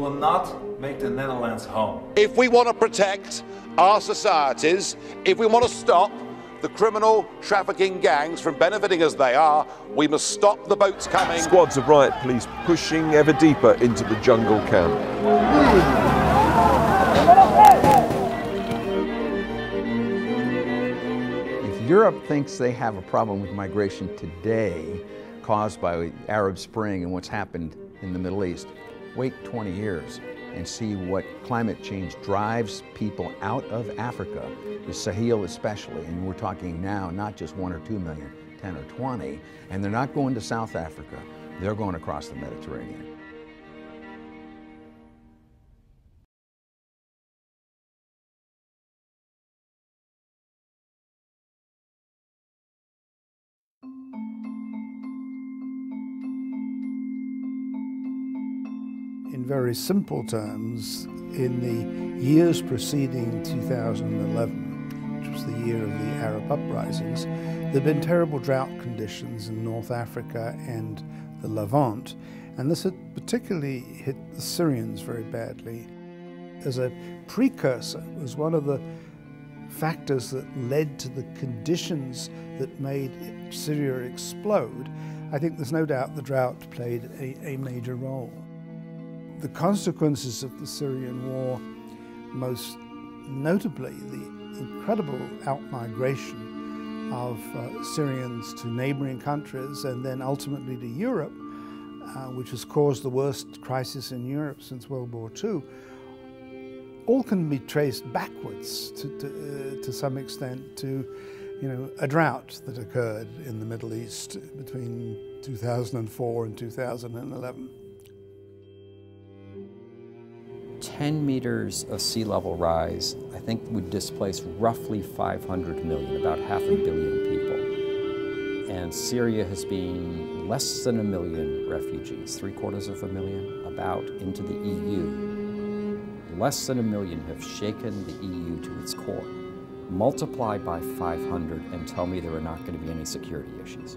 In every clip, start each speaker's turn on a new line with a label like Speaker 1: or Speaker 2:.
Speaker 1: will not make the Netherlands home.
Speaker 2: If we want to protect our societies, if we want to stop the criminal trafficking gangs from benefiting as they are, we must stop the boats coming.
Speaker 3: Squads of riot police pushing ever deeper into the jungle camp.
Speaker 4: If Europe thinks they have a problem with migration today caused by the Arab Spring and what's happened in the Middle East, wait 20 years and see what climate change drives people out of Africa, the Sahel especially, and we're talking now not just 1 or 2 million, 10 or 20, and they're not going to South Africa, they're going across the Mediterranean.
Speaker 5: In very simple terms, in the years preceding 2011, which was the year of the Arab uprisings, there had been terrible drought conditions in North Africa and the Levant, and this had particularly hit the Syrians very badly. As a precursor, it was one of the factors that led to the conditions that made Syria explode. I think there's no doubt the drought played a major role. The consequences of the Syrian war, most notably the incredible outmigration of Syrians to neighboring countries and then ultimately to Europe, which has caused the worst crisis in Europe since World War II, all can be traced backwards to some extent to a drought that occurred in the Middle East between 2004 and 2011.
Speaker 6: 10 meters of sea level rise, I think, would displace roughly 500 million, about 500 million people. And Syria has been less than 1 million refugees, 750,000 about, into the EU. Less than 1 million have shaken the EU to its core. Multiply by 500 and tell me there are not going to be any security issues.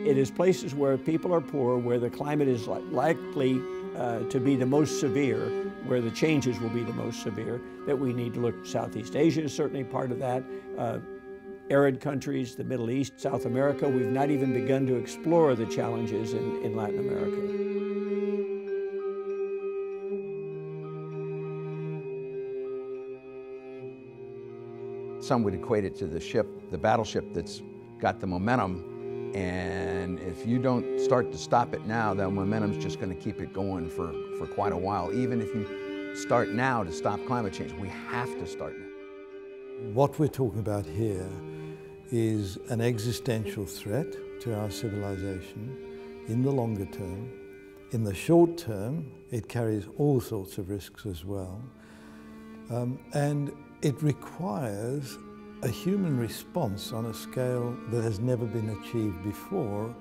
Speaker 7: It is places where people are poor, where the climate is likely to be the most severe, where the changes will be the most severe, that we need to look. Southeast Asia is certainly part of that. Arid countries, the Middle East, South America. We've not even begun to explore the challenges in Latin America.
Speaker 4: Some would equate it to the battleship that's got the momentum. And if you don't start to stop it now, that momentum's just going to keep it going for quite a while. Even if you start now to stop climate change, we have to start now.
Speaker 8: What we're talking about here is an existential threat to our civilization in the longer term. In the short term, it carries all sorts of risks as well. And it requires a human response on a scale that has never been achieved before.